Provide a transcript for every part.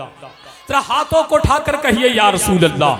जरा हाथों को उठाकर कहिए या रसूल अल्लाह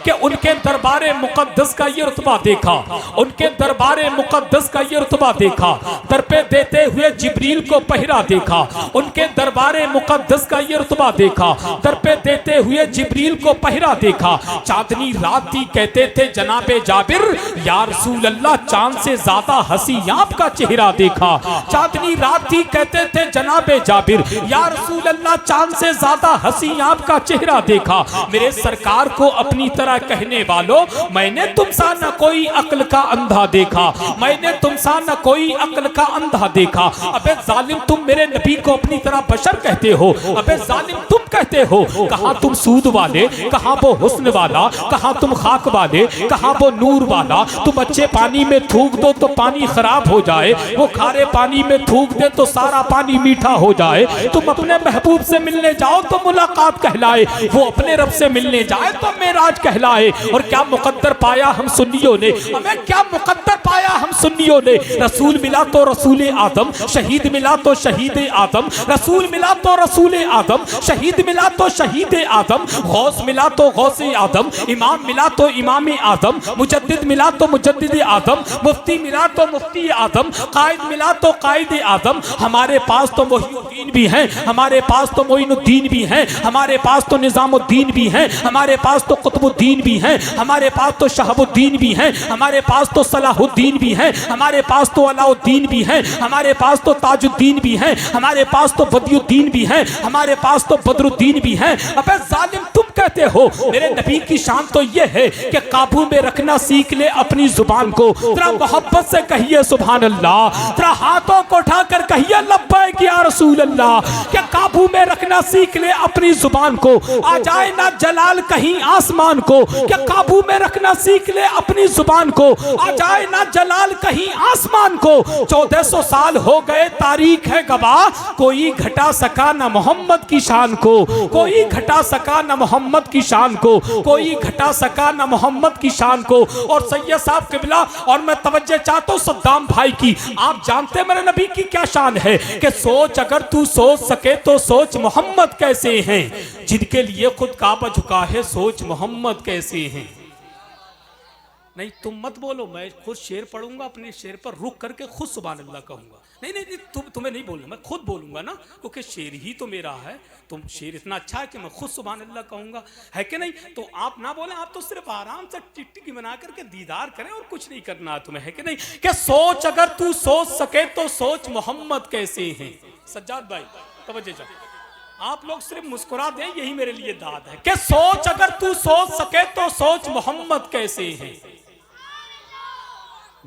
कि उनके दरबारे मुकद्दस का ये रुतबा देखा, उनके दरबारे मुकद्दस का ये रुतबा देखा, दर पे देते हुए जिब्रील को पहरा देखा, उनके दरबारे मुकद्दस का ये रुतबा देखा, दर पे देते हुए जिब्रील को पहरा देखा। चांदनी रात थी कहते थे जनाबे जाबिर या रसूल अल्लाह चांद से ज्यादा हंसी आपका चेहरा देखा। चांदनी रात थी कहते थे जनाबे जाबिर या रसूल अल्लाह चांद से ज्यादा हंसी आपका चेहरा देखा। मेरे सरकार को अपनी तरह कहने वालों मैंने तुमसा न कोई अक्ल का अंधा देखा, मैंने तुमसा न कोई अक्ल का अंधा देखा। अबे जालिम तुम मेरे नबी को अपनी तरह बशर कहते हो, अबे जालिम तुम कहते हो कहां तुम सूद वाले, कहां वो हुस्न वाला, कहां तुम खाक वाले, कहां वो नूर वाला। तुम अच्छे पानी में थूक दो तो पानी खराब हो जाए, वो खारे पानी में थूक दे तो सारा पानी मीठा हो जाए। तुम अपने महबूब से मिलने जाओ तो मुलाकात कहलाए, वो अपने रब से मिलने जाए तो मेराज कहलाए। और क्या मुकद्दर पाया हम सुन्नियों ने, हमें क्या मुकद्दर पाया हम सुन्नियों ने। रसूल मिला तो रसूल आदम, शहीद मिला तो शहीद आदम, रसूल मिला तो रसूल आदम, शहीद मिला तो शहीद आदम, गौस मिला तो गौस आदम, इमाम मिला तो इमाम आदम, मुजद्दिद मिला तो मुजद्दिद आदम, मुफ्ती मिला तो मुफ्ती आदम, कायद मिला तो कायद आदम। हमारे पास तो मोहिउद्दीन भी हैं, हमारे पास तो मोइनुद्दीन भी हैं, हमारे पास तो निजामुद्दीन भी हैं, हमारे पास तो कुतुबुद्दीन भी हैं, हमारे पास तो शहाबुद्दीन भी हैं, हमारे पास तो सलाहुद्दीन भी हैं, हमारे पास तो अलाउद्दीन भी हैं, हमारे पास तो ताजुद्दीन भी हैं, हमारे पास तो बदियुद्दीन भी हैं, हमारे पास तो बदरुद्दीन भी हैं। अबे जालिम तुम कहते हो मेरे नबी की शान तो ये है कि काबू में रखना सीख ले अपनी जुबान को। जरा मोहब्बत से कहिए सुभान अल्लाह, जरा हाथों को उठाकर कहिए लब्बैक या रसूल अल्लाह। कि काबू में रखना सीख ले अपनी जुबान को, आ जाए ना जलाल कहीं आसमान को। क्या काबू में रखना सीख ले अपनी जुबान को, आ जाए ना जलाल कहीं आसमान को। 1400 साल हो गए तारीख है गवाह, कोई घटा सका ना मोहम्मद की शान को, कोई घटा सका ना मोहम्मद की शान को, कोई घटा सका ना मोहम्मद की शान को। और सैयद साहब किबला और मैं तवज्जो चाहता हूँ सद्दाम भाई की, आप जानते मेरे नबी की क्या शान है कि सोच अगर तू सोच सके तो सोच मोहम्मद कैसे हैं, जिनके लिए खुद काबा झुका है सोच मोहम्मद कैसे हैं। नहीं तुम मत बोलो, मैं खुद शेर पढ़ूंगा, अपने शेर पर रुक करके खुद सुभान अल्लाह कहूंगा। नहीं नहीं, नहीं तुम्हें नहीं बोलना, मैं खुद बोलूंगा ना, क्योंकि शेर ही तो मेरा है। तुम शेर इतना अच्छा है कि मैं खुद सुभान अल्लाह कहूंगा, है कि नहीं। तो आप ना बोले, आप तो सिर्फ आराम से टिकटिकी बना करके दीदार करें और कुछ नहीं करना है तुम्हें, है कि नहीं। कि सोच अगर तू सोच सके तो सोच मोहम्मद कैसे हैं। सज्जाद भाई तवज्जो चाह, आप लोग सिर्फ मुस्कुरा दें यही मेरे लिए दाद है। कि सोच अगर तू सोच सके तो सोच मोहम्मद कैसे हैं,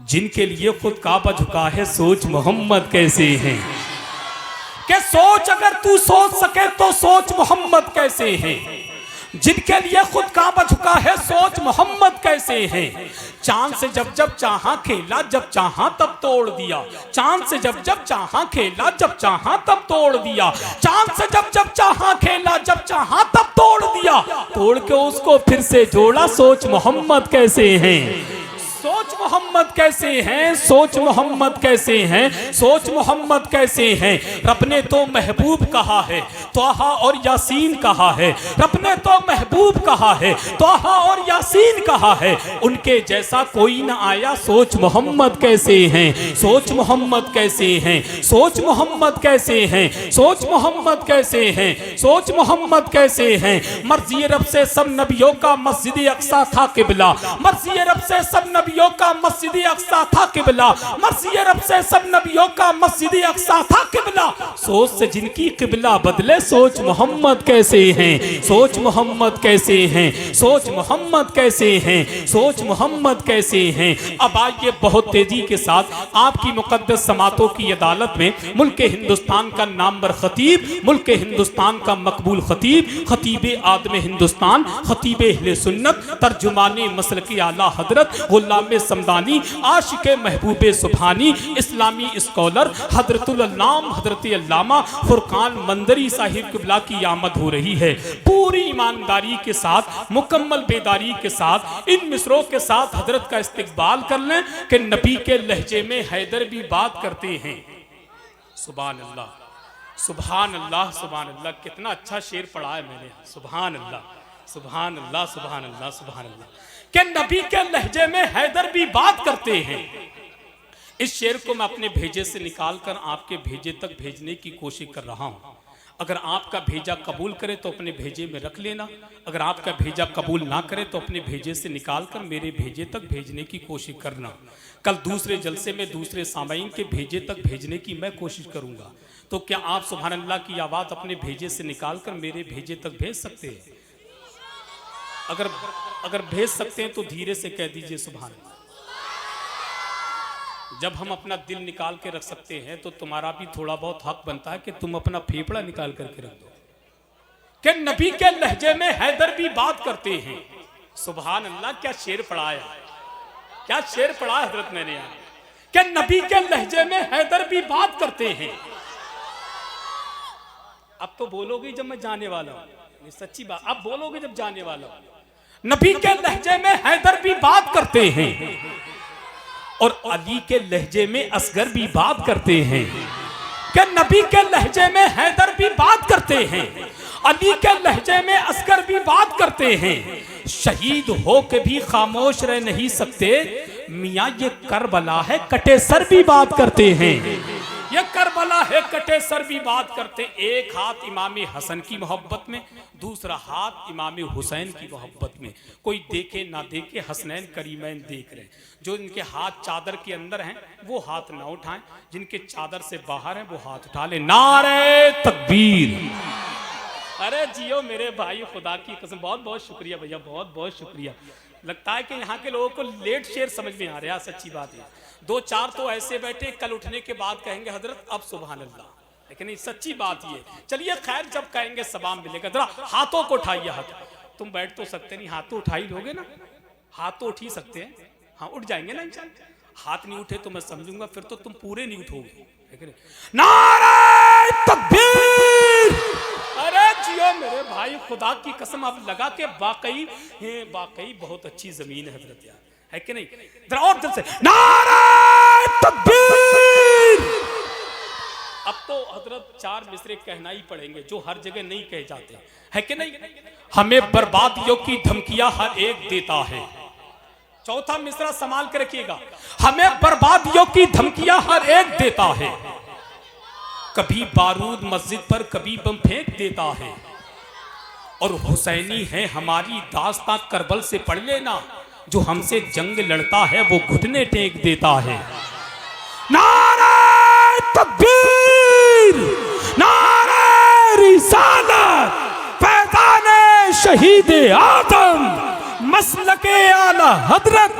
जिनके लिए खुद काबा झुका है सोच मोहम्मद कैसे हैं। कि सोच अगर तू सोच सके तो सोच मोहम्मद कैसे हैं, जिनके लिए खुद काबा झुका है सोच मोहम्मद कैसे हैं। चांद से जब जब चाहा खेला, जब चाहा तब तोड़ दिया, चांद से जब जब चाहा खेला, जब चाहा तब तोड़ दिया, चांद से जब जब चाहा खेला, जब चाहा तब तोड़ दिया, तोड़ के उसको फिर से जोड़ा सोच मोहम्मद कैसे हैं, सोच मोहम्मद कैसे हैं, सोच मोहम्मद कैसे हैं, सोच मोहम्मद कैसे हैं। रब ने तो महबूब कहा है, तोहा और यासीन कहा है, रब ने तो महबूब कहा है, तोहा और यासीन कहा है। उनके जैसा कोई ना आया सोच मोहम्मद कैसे हैं, सोच मोहम्मद कैसे हैं, सोच मोहम्मद कैसे हैं, सोच मोहम्मद कैसे हैं, सोच मोहम्मद कैसे हैं। मर्जी रब से सब नबियों का मस्जिद अक्सा था किबला, मर्जी रब से सब नबियों का मस्जिद अक्सा था किबला, मर्ज़ी रब से सब नबियों का मस्जिद अक्सा था किबला। सोच से जिनकी किबला बदले सोच मोहम्मद कैसे हैं, सोच मोहम्मद कैसे हैं, सोच मोहम्मद कैसे हैं, सोच मोहम्मद कैसे हैं। अब आइए बहुत तेजी के साथ आपकी मुकद्दस समातों की अदालत में मुल्क हिंदुस्तान का नामवर खतीब, मुल्क हिंदुस्तान का मकबूल खतीब, खतीब आदम हिंदुस्तान, खतीब अहले सुन्नत, तर्जुमाने मसलकी आला हजरत गुलाम समदानी, आशिके महबूबे सुभानी, इस्लामी स्कॉलर हजरतुल अल्लाम हजरत अल्लामा फुरकान मंदरी साहिब किबला की आमद हो रही है। पूरी ईमानदारी के साथ, मुकम्मल बेदारी के साथ, इन मिसरों के साथ हजरत का इस्तकबाल कर लें कि नबी के लहजे में हैदर भी बात करते हैं। सुभान अल्लाह, सुभान अल्लाह, सुभान अल्लाह, कितना अच्छा शेर पढ़ा है मैंने। सुभान अल्लाह, सुभान अल्लाह, सुभान अल्लाह, सुभान अल्लाह। कि नबी के लहजे में हैदर भी बात करते हैं। इस शेर को मैं अपने भेजे से निकालकर आपके भेजे तक भेजने की कोशिश कर रहा हूं। अगर आपका भेजा कबूल करे तो अपने भेजे में रख लेना, अगर आपका भेजा कबूल ना करे तो अपने भेजे से निकालकर मेरे भेजे तक भेजने की कोशिश करना। कल दूसरे जलसे में दूसरे सामाईन के भेजे तक भेजने की मैं कोशिश करूंगा। तो क्या आप सुभान अल्लाह की आवाज़ अपने भेजे से निकालकर मेरे भेजे तक भेज सकते हैं? अगर भेज सकते हैं तो धीरे से कह दीजिए सुभान अल्लाह। जब हम अपना दिल निकाल के रख सकते हैं तो तुम्हारा भी थोड़ा बहुत हक बनता है कि तुम अपना फेफड़ा निकाल करके रख दो। कि नबी के लहजे में हैदर भी बात करते हैं। सुभान अल्लाह, क्या शेर पढ़ाया, क्या शेर पढ़ा हजरत मैंने यहाँ। कि नबी के लहजे में हैदर भी बात करते हैं। अब तो बोलोगे जब मैं जाने वाला हूं, सच्ची बात, अब बोलोगे जब जाने वाला हूं। नबी के लहजे में हैदर भी बात करते हैं और अली के लहजे में असगर भी बात करते हैं। कि नबी के लहजे में हैदर भी बात करते हैं, अली के लहजे में असगर भी बात करते हैं। शहीद हो के भी खामोश रह नहीं सकते, मियाँ ये करबला है कटे सर भी बात करते हैं। ये करबला है कटे सर भी बात करते। एक हाथ इमाम हसन की मोहब्बत में, दूसरा हाथ इमाम हुसैन की मोहब्बत में। कोई देखे ना देखे, हसनैन करीमैन देख रहे। जो इनके हाथ चादर के अंदर हैं वो हाथ ना उठाएं, जिनके चादर से बाहर हैं वो हाथ उठा ले। नारे तकबीर। अरे जियो मेरे भाई, खुदा की कसम, बहुत बहुत शुक्रिया भैया, बहुत बहुत शुक्रिया। लगता है कि यहाँ के लोगों को लेट शेर समझ में आ रहा है, सच्ची बात है। दो चार तो ऐसे बैठे कल उठने के बाद कहेंगे हजरत अब सुभान अल्लाह, लेकिन ये सच्ची बात ये। चलिए खैर, जब कहेंगे सबाम मिलेगा। जरा हाथों को उठाइए। हाथ तुम बैठ तो सकते नहीं, हाथ तो उठा ही लोगे ना, हाथ तो उठ ही सकते हैं। हाँ उठ जाएंगे ना इंशाल्लाह। हाथ नहीं उठे तो मैं समझूंगा फिर तो तुम पूरे नहीं उठोगे, लेकिन नारे तकबीर। अरे जियो मेरे भाई, खुदा की कसम, अब लगा के वाकई बहुत अच्छी जमीन है हजरत यार, है कि नहीं? जरा और दिल से नारे तकबीर। अब तो हजरत चार मिसरे कहना ही पड़ेंगे जो हर जगह नहीं कहे जाते, है कि नहीं? हमें बर्बादियों की धमकियां हर एक देता है। चौथा मिसरा संभाल के रखिएगा। हमें बर्बादियों की धमकियां हर एक देता है। कभी बारूद मस्जिद पर, कभी बम फेंक देता है। और हुसैनी है हमारी दास्तां करबल से पढ़ लेना, जो हमसे जंग लड़ता है वो घुटने टेक देता है। नारे तकबीर, नारे रिसालत, फैज़ाने शहीद आदम, मसलके आला हजरत